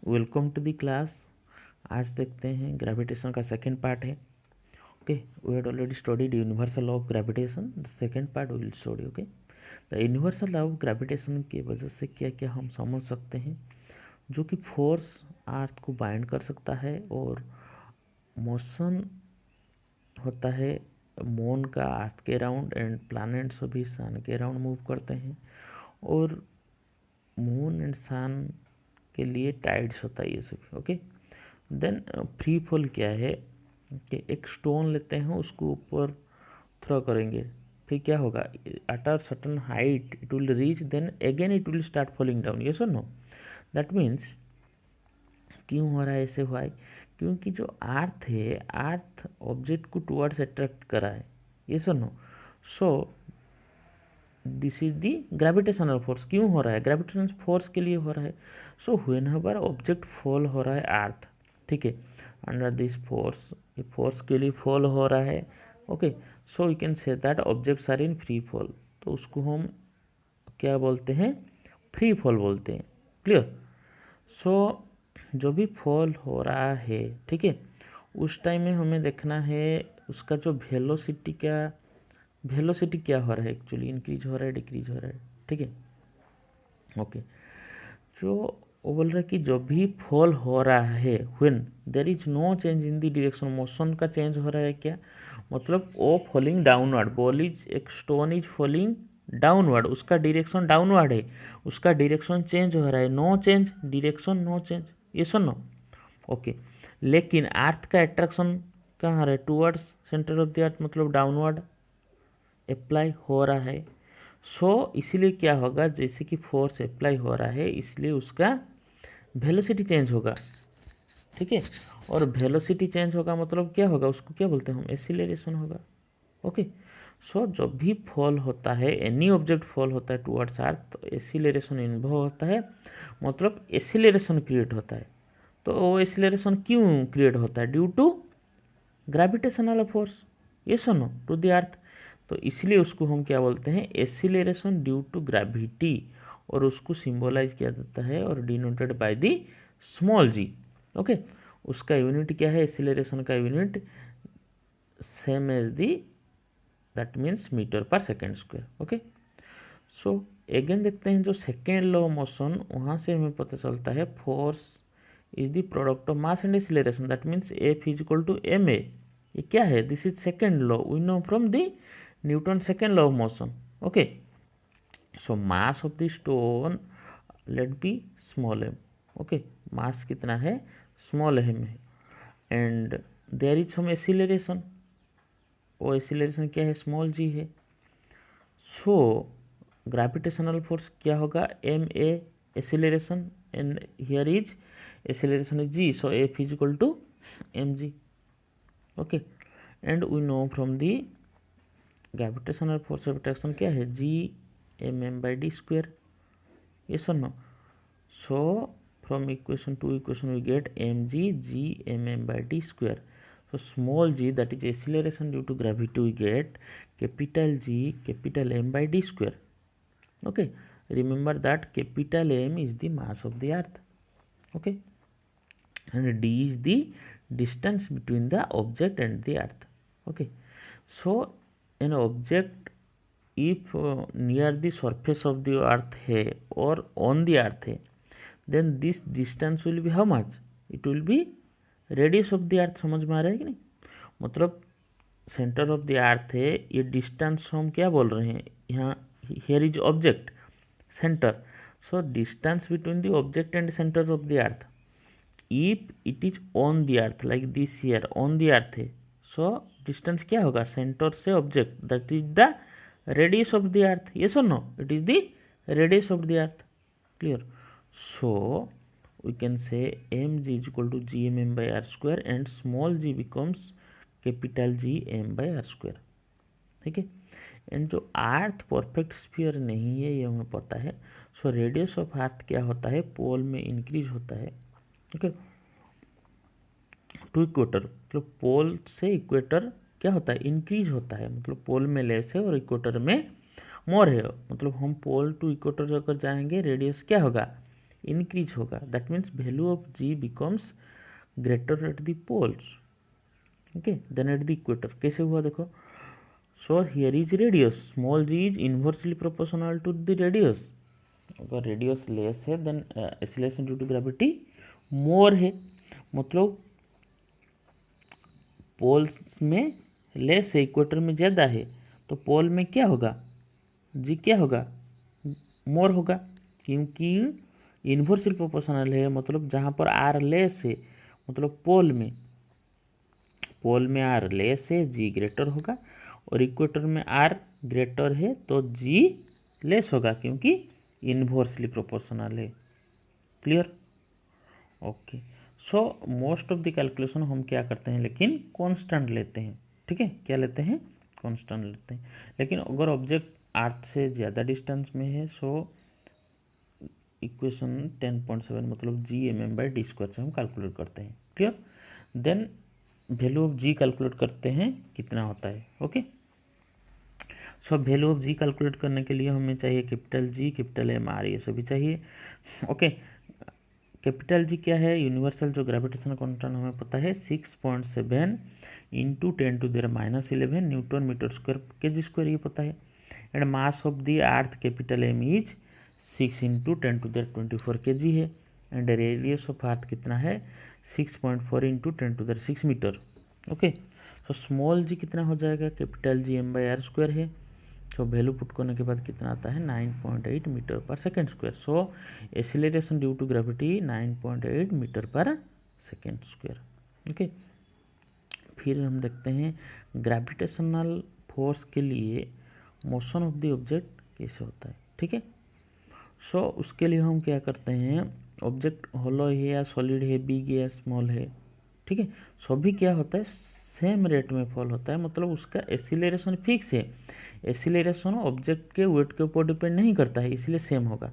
Welcome to the class. आज देखते हैं ग्रेविटेशन का सेकंड पार्ट है। Okay, we had already studied universal law of gravitation. The second part we will study. Okay, the universal law of gravitation की वजह से क्या क्या हम समझ सकते हैं, जो कि फोर्स अर्थ को बाइंड कर सकता है और मोशन होता है मून का अर्थ के राउंड एंड प्लैनेट्स भी सन के राउंड मूव करते हैं, और मून एंड सन के लिए टाइड्स होता है ये सभी। ओके, देन फ्री फॉल क्या है कि एक स्टोन लेते हैं, उसको ऊपर थ्रो करेंगे, फिर क्या होगा, at a certain height it will reach, then again it will start falling down. Yes और नो? दैट मीन्स क्यों हो रहा है, ऐसे हुआ है क्योंकि जो अर्थ है, अर्थ ऑब्जेक्ट को टुवर्ड्स अट्रैक्ट करा है। यस और no? So this is the gravitational force. क्यों हो रहा है? ग्रेविटेशनल फोर्स के लिए हो रहा है। So whenever object fall हो रहा है अर्थ, ठीक है, अंडर दिस फोर्स, ये फोर्स के लिए फॉल हो रहा है। Okay, so you can say that objects are in free fall. तो उसको हम क्या बोलते हैं? फ्री फॉल बोलते हैं। क्लियर? सो जो भी फॉल हो रहा है, ठीक है, उस टाइम में हमें देखना है उसका जो वेलोसिटी क्या हो रहा है, एक्चुअली इंक्रीज हो रहा है, डिक्रीज हो रहा है, ठीक है। ओके, जो वो बोल रहा है कि जो भी फॉल हो रहा है, when there is no change in the direction, motion का चेंज हो रहा है क्या, मतलब वो फॉलिंग डाउनवर्ड, बॉल इज, एक स्टोन इज फॉलिंग डाउनवर्ड, उसका डायरेक्शन डाउनवर्ड है, उसका डायरेक्शन चेंज हो रहा है, no change direction, no change, ये सुनो। ओके, लेकिन अर्थ का अट्रैक्शन कहाँ आ रहा है? टूवर्ड्स सेंटर ऑफ द अर्थ, मतलब डाउनवर्ड अप्लाई हो रहा है। इसीलिए क्या होगा, जैसे कि फोर्स अप्लाई हो रहा है, इसलिए उसका वेलोसिटी चेंज होगा, ठीक है। और वेलोसिटी चेंज होगा मतलब क्या होगा, उसको क्या बोलते हैं हम? एक्सीलरेशन होगा। ओके, जब भी फॉल होता है, एनी ऑब्जेक्ट फॉल होता है टुवर्ड्स अर्थ, तो एक्सीलरेशन इन्वॉल्व होता है, मतलब एक्सीलरेशन क्रिएट होता है। तो वो एक्सीलरेशन क्यों क्रिएट होता है? ड्यू टू ग्रेविटेशनल फोर्स, ये सुनो, टू द अर्थ। तो इसलिए उसको हम क्या बोलते हैं? एक्सीलरेशन ड्यू टू ग्रेविटी, और उसको सिंबलाइज किया जाता है और denoted by the small g. Okay, उसका यूनिट क्या है? एक्सीलरेशन का unit same as the, that means metre पर second square. Okay, so again देखते हैं जो सेकेंड लॉ ऑफ मोशन, वहाँ से हमें पता चलता है force is the product of mass and acceleration, that means f is equal to m a. ये क्या है? This is second law, we know from the Newton second law of motion. Okay, so mass of the stone let be small m. Okay, mass कितना है? Small m है, and there is some acceleration, वो acceleration क्या है? Small जी है। So gravitational force क्या होगा? M a acceleration, and here is acceleration is g, so f is equal to m g. Okay, and we know from the gravitational force of attraction क्या है? G m m by d square. Yes और no? So from equation to equation we get m g m m by d square. So small g, that is acceleration due to gravity, we get capital G capital M by d square. Okay, remember that capital M is the mass of the earth. Okay, and d is the distance between the object and the earth. Okay, so an object if near the surface of the earth है or on the earth है, then this distance will be how much? It will be radius of the अर्थ। समझ में आ रहा है कि नहीं? मतलब centre of the earth है, ये डिस्टेंस हम क्या बोल रहे हैं यहाँ? Here is object centre, so distance between the object and centre of the earth, if it is on the earth like this here, on the earth है, so distance क्या होगा? सेंटर से object, that is the radius of the earth. Yes और no? It is the radius of the earth. Clear? So we can say mg is equal to gmm by r square, and small g becomes capital G m by r square. ठीक है, and जो अर्थ perfect sphere नहीं है ये हमें पता है। So radius of अर्थ क्या होता है? पोल में इंक्रीज होता है। ओके, टू इक्वेटर, मतलब पोल से इक्वेटर क्या होता है? इंक्रीज होता है, मतलब पोल में लेस है और इक्वेटर में मोर है। मतलब हम पोल टू इक्वेटर अगर जाएंगे, रेडियस क्या होगा? इंक्रीज होगा, that means value of g becomes greater at the poles, okay, then at the equator. कैसे हुआ देखो, so here is radius, small g is inversely proportional to the radius. अगर radius less है then acceleration due to gravity more है, मतलब poles में less है, equator में ज़्यादा है, तो पोल में क्या होगा, जी क्या होगा, मोर होगा, क्योंकि इन्वर्सली प्रोपोर्शनल है, मतलब जहाँ पर आर लेस है, मतलब पोल में आर लेस है, जी ग्रेटर होगा, और इक्वेटर में आर ग्रेटर है तो जी लेस होगा, क्योंकि इन्वर्सली प्रोपोर्शनल है। Clear, okay. So most of the calculation हम क्या करते हैं, लेकिन कांस्टेंट लेते हैं, ठीक है, क्या लेते हैं, कांस्टेंट लेते हैं। लेकिन अगर ऑब्जेक्ट अर्थ से ज़्यादा डिस्टेंस में है, सो इक्वेशन 10.7 मतलब g/m/d² से हम कैलकुलेट करते हैं। Clear, then value of G calculate करते हैं कितना होता है, okay. So value of G calculate करने के लिए हमें चाहिए capital G, capital M, R, ये सभी चाहिए, ओके। कैपिटल जी क्या है, यूनिवर्सल जो ग्रेविटेशनल कांस्टेंट हमें पता है 6.7 into 10⁻11 newton metre square kg square, ये पता है। And mass of the earth capital m is 6 into 10⁻24 kg है। एंड रेडियस ऑफ अर्थ कितना है, 6.4 into 10⁻6 metre, okay. So small g कितना हो जाएगा, कैपिटल जी m/r² है। सो वैल्यू पुट करने के बाद कितना आता है, 9.8 मीटर पर second square. So acceleration due to gravity 9.8 metre पर सेकेंड स्क्वायर, ओके। फिर हम देखते हैं ग्रेविटेशनल फोर्स के लिए मोशन ऑफ द ऑब्जेक्ट कैसे होता है, ठीक है। सो उसके लिए हम क्या करते हैं, ऑब्जेक्ट होलो है या सॉलिड है, बिग है या स्मॉल है, ठीक है, सभी क्या होता है, सेम रेट में फॉल होता है, मतलब उसका एक्सीलरेशन फिक्स है। एक्सीलरेशन ऑब्जेक्ट के वेट के ऊपर डिपेंड नहीं करता है, इसलिए सेम होगा।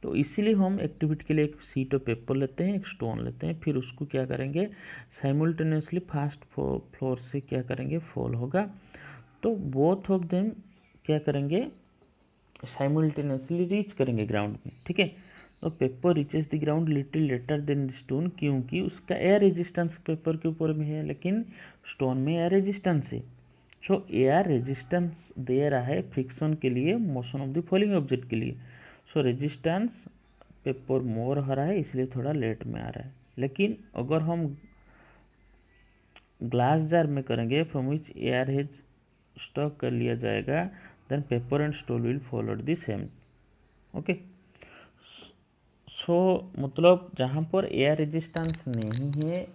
तो इसीलिए हम एक्टिविटी के लिए एक शीट ऑफ पेपर लेते हैं, एक स्टोन लेते हैं, फिर उसको क्या करेंगे, साइमल्टेनियसली फास्ट फ्लोर से क्या करेंगे, फॉल होगा। तो बोथ ऑफ देम क्या करेंगे, साइमल्टेनियसली रीच करेंगे ग्राउंड में, ठीक है। तो paper reaches the ground little later then the stone, क्योंकि उसका एयर रेजिस्टेंस पेपर के ऊपर में है, लेकिन स्टोन में एयर रेजिस्टेंस है। सो एयर रेजिस्टेंस दे रहा है फ्रिक्शन के लिए, motion of the falling object के लिए। सो रेजिस्टेंस पेपर मोर हो रहा है, इसलिए थोड़ा लेट में आ रहा है। लेकिन अगर हम ग्लास जार में करेंगे, from which air has stock कर लिया जाएगा, then paper and stone will follow the same, okay. So मतलब जहाँ पर एयर रेजिस्टेंस नहीं है,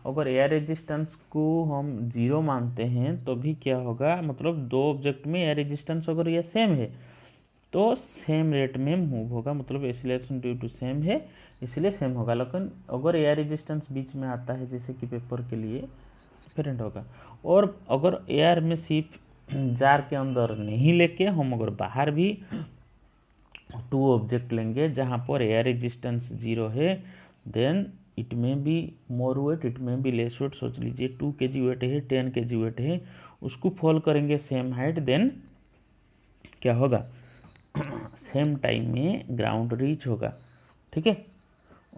अगर एयर रेजिस्टेंस को हम 0 मानते हैं तो भी क्या होगा, मतलब दो ऑब्जेक्ट में एयर रेजिस्टेंस अगर ये सेम है तो सेम रेट में मूव होगा, मतलब एक्सीलरेशन ड्यू टू सेम है इसलिए सेम होगा। लेकिन अगर एयर रेजिस्टेंस बीच में आता है, जैसे कि पेपर के लिए, डिफरेंट होगा। और अगर एयर में सिर्फ जार के अंदर नहीं लेके हम अगर बाहर भी 2 ऑब्जेक्ट लेंगे जहाँ पर एयर रेजिस्टेंस 0 है, देन इट में बी मोर वेट, इट में बी लेस वेट। सोच लीजिए 2 kg वेट है, 10 kg वेट है, उसको फॉल करेंगे सेम हाइट, देन क्या होगा, सेम टाइम में ग्राउंड रीच होगा, ठीक है।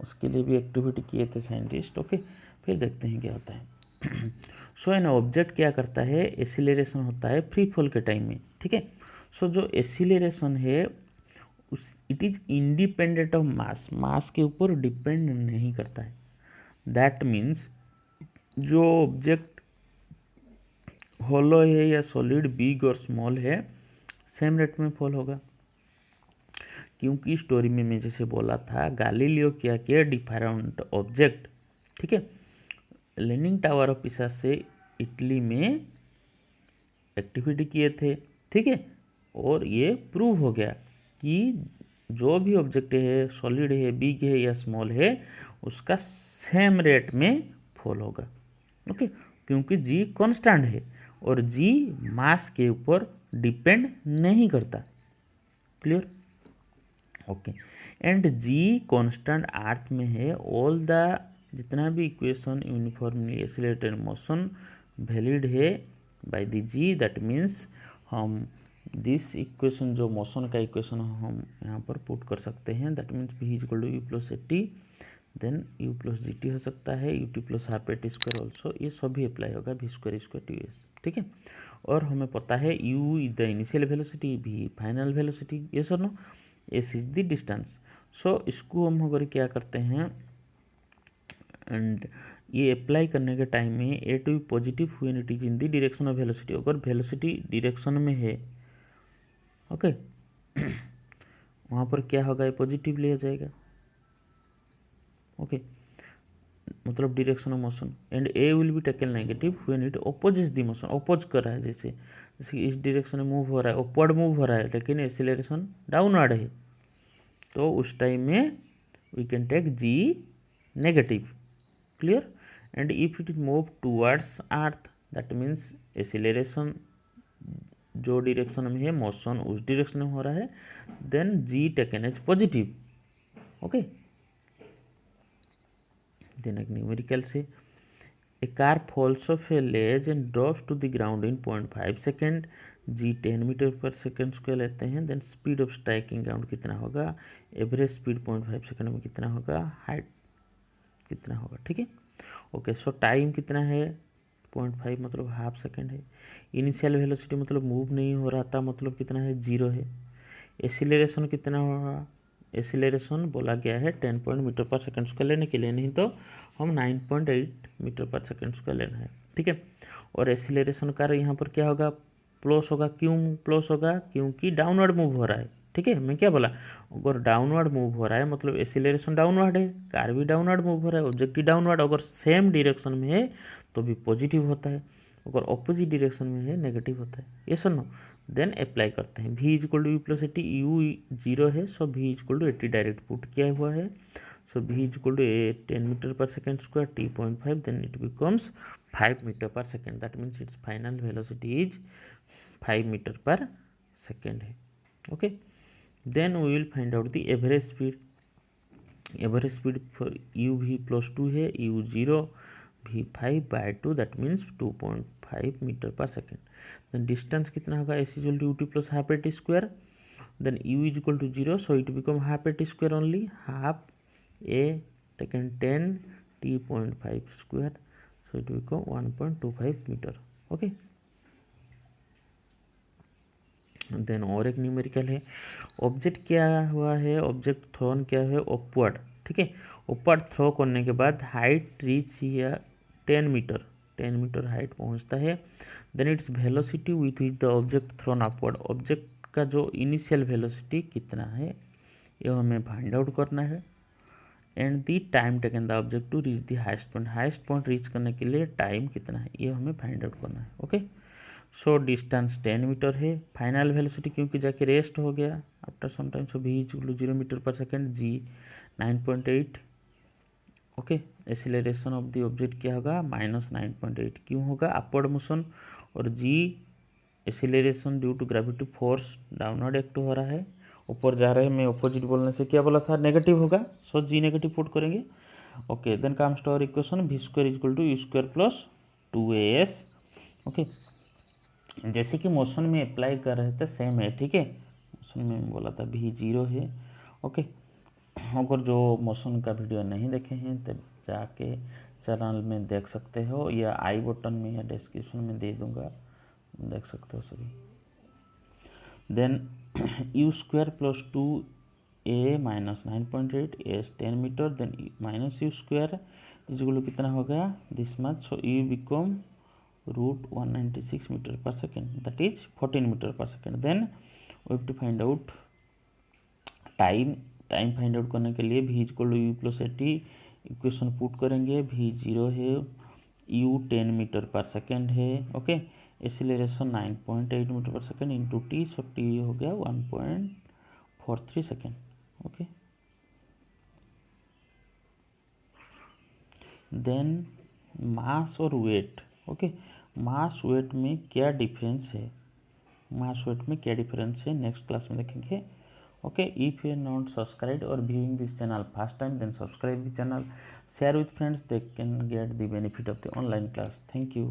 उसके लिए भी एक्टिविटी किए थे साइंटिस्ट, ओके। फिर देखते हैं क्या होता है। सो एन ऑब्जेक्ट क्या करता है, एक्सीलरेशन होता है फ्री फॉल के टाइम में, ठीक है। सो जो एक्सीलरेशन है उस it is independent of mass, mass के ऊपर डिपेंड नहीं करता है। दैट मीन्स जो ऑब्जेक्ट होलो है या सॉलिड, बिग और स्मॉल है, सेम रेट में फॉल होगा। क्योंकि स्टोरी में मैं जैसे बोला था, गैलीलियो क्या किया, डिफरेंट ऑब्जेक्ट, ठीक है, लीनिंग टावर ऑफ पिसा से इटली में एक्टिविटी किए थे, ठीक है। और ये प्रूव हो गया कि जो भी ऑब्जेक्ट है, सॉलिड है, बिग है या स्मॉल है, उसका सेम रेट में फॉल होगा, ओके। क्योंकि जी कांस्टेंट है और जी मास के ऊपर डिपेंड नहीं करता। Clear, okay. And g constant earth में है, ऑल द जितना भी equation uniformly accelerated motion valid है by the g, that means हम दिस इक्वेशन जो मोशन का इक्वेशन हम यहाँ पर पुट कर सकते हैं, that means v equal to you plus A t, then u plus g t हो सकता है, u t plus half A T square also, ये सभी अप्लाई होगा v स्क्वायर टी एस, ठीक है। और हमें पता है u is the initial velocity, v final velocity, ये sir no, s is the distance. So इसको हम अगर क्या करते हैं, एंड ये अप्लाई करने के टाइम में a to positive when it is in the direction of velocity, अगर वेलोसिटी डायरेक्शन में है, ओके वहाँ पर क्या होगा, ये पॉजिटिव लिया जाएगा, ओके मतलब direction of motion, and A will be taken negative when it opposes the motion, oppose कर रहा है, जैसे इस डायरेक्शन में मूव हो रहा है, अपवर्ड मूव हो रहा है, लेकिन एक्सीलरेशन डाउनवर्ड है, तो उस टाइम में we can take g negative, clear. And if it is move towards earth, that means acceleration जो डायरेक्शन में है मोशन उस डायरेक्शन में हो रहा है, then g taken as positive, okay. Then एक न्यूमेरिकल से, a car falls off a ledge and drops to the ground in 0.5 second, g 10 metre पर सेकेंड स्क्वायर लेते हैं, then speed of striking ground कितना होगा, एवरेज स्पीड 0.5 सेकेंड में कितना होगा, हाइट कितना होगा, ठीक है, ओके। सो टाइम कितना है 0.5 मतलब हाफ सेकेंड है, इनिशियल वेलोसिटी मतलब मूव नहीं हो रहा था, मतलब कितना है 0 है, एक्सीलरेशन कितना होगा, एक्सीलरेशन बोला गया है 10 मीटर पर सेकेंड स्क्वायर लेने के लिए, नहीं तो हम 9.8 मीटर पर सेकेंड स्क्वायर लेना है, ठीक है। और एक्सीलरेशन का यहाँ पर क्या होगा, प्लस होगा, क्यों प्लस होगा, क्योंकि डाउनवर्ड मूव हो रहा है, ठीक है। मैं क्या बोला, अगर डाउनवर्ड मूव हो रहा है मतलब एक्सीलरेशन डाउनवर्ड है, कार भी डाउनवर्ड मूव हो रहा है, ऑब्जेक्ट भी डाउनवर्ड, अगर सेम डायरेक्शन में है तो भी पॉजिटिव होता है, अगर ऑपोजिट डायरेक्शन में है नेगेटिव होता है, ये सुनो। देन अप्लाई करते हैं, v equal to you plus a t, u 0 है, so v equal to 80 direct put किया हुआ है, so v equal to 10 metre पर second square t.5, then it becomes 5 metre पर second, that means it's final velocity is 5 metre पर second है, okay. Then we will find out the average speed, average speed for u v plus 2 है, u 0 v 5/2, that means 2.5 metre पर second. Then distance कितना होगा, S is two T plus half A T square, then U is equal to 0, so it become half A T square only, half A taken 10 t.5 square, so it become 1.25 metre, okay. Then और एक numerical है, object क्या हुआ है, object throne क्या है, upward, ठीक है। अपवर्ड थ्रो करने के बाद हाइट रीच या 10 मीटर हाइट पहुंचता है, then its velocity with which the object thrown upward, object का जो इनिशियल वेलोसिटी कितना है ये हमें फाइंड आउट करना है, and the time taken the object to reach the highest point reach करने के लिए टाइम कितना है ये हमें फाइंड आउट करना है, ओके। सो डिस्टेंस 10 मीटर है, फाइनल वेलोसिटी क्योंकि जाके रेस्ट हो गया after some time, so v equal to 0 metre पर second, g 9.8, okay. Acceleration of the object क्या होगा, -9.8, क्यों होगा, अपवर्ड मोशन, और g acceleration due to gravity force downward act हो रहा है, ऊपर जा रहे हैं, मैं अपोजिट बोलने से क्या बोला था, नेगेटिव होगा, सो g नेगेटिव पुट करेंगे, okay. Then comes to our equation, v square equal to U square plus 2as, okay. जैसे कि मोशन में अप्लाई कर रहे थे सेम है, ठीक है, मोशन में बोला था v 0 है, ओके। अगर जो मोशन का वीडियो नहीं देखे हैं तो जाके चैनल में देख सकते हो, या आई बटन में या डिस्क्रिप्शन में दे दूंगा, देख सकते हो सभी। Then U square plus 2a minus 9.8, S 10 metre, then minus U square is equal to कितना होगा, this much, so U become √196 metre पर सेकेंड, दैट इज 14 मीटर पर second. Then we have to find out time find out करने के लिए v equal to you plus A T equation put करेंगे, v 0 है, u 10 metre पर second है, okay. Acceleration 9.8 metre पर second into T, so T हो गया 1.43 सेकेंड, ओके। देन मास और वेट, ओके। मास वेट में क्या डिफरेंस है, मास वेट में क्या डिफरेंस है नेक्स्ट क्लास में देखेंगे, okay. If you are not subscribe और viewing this channel first time, then subscribe the channel, share with friends, they can get the benefit of the online class. Thank you.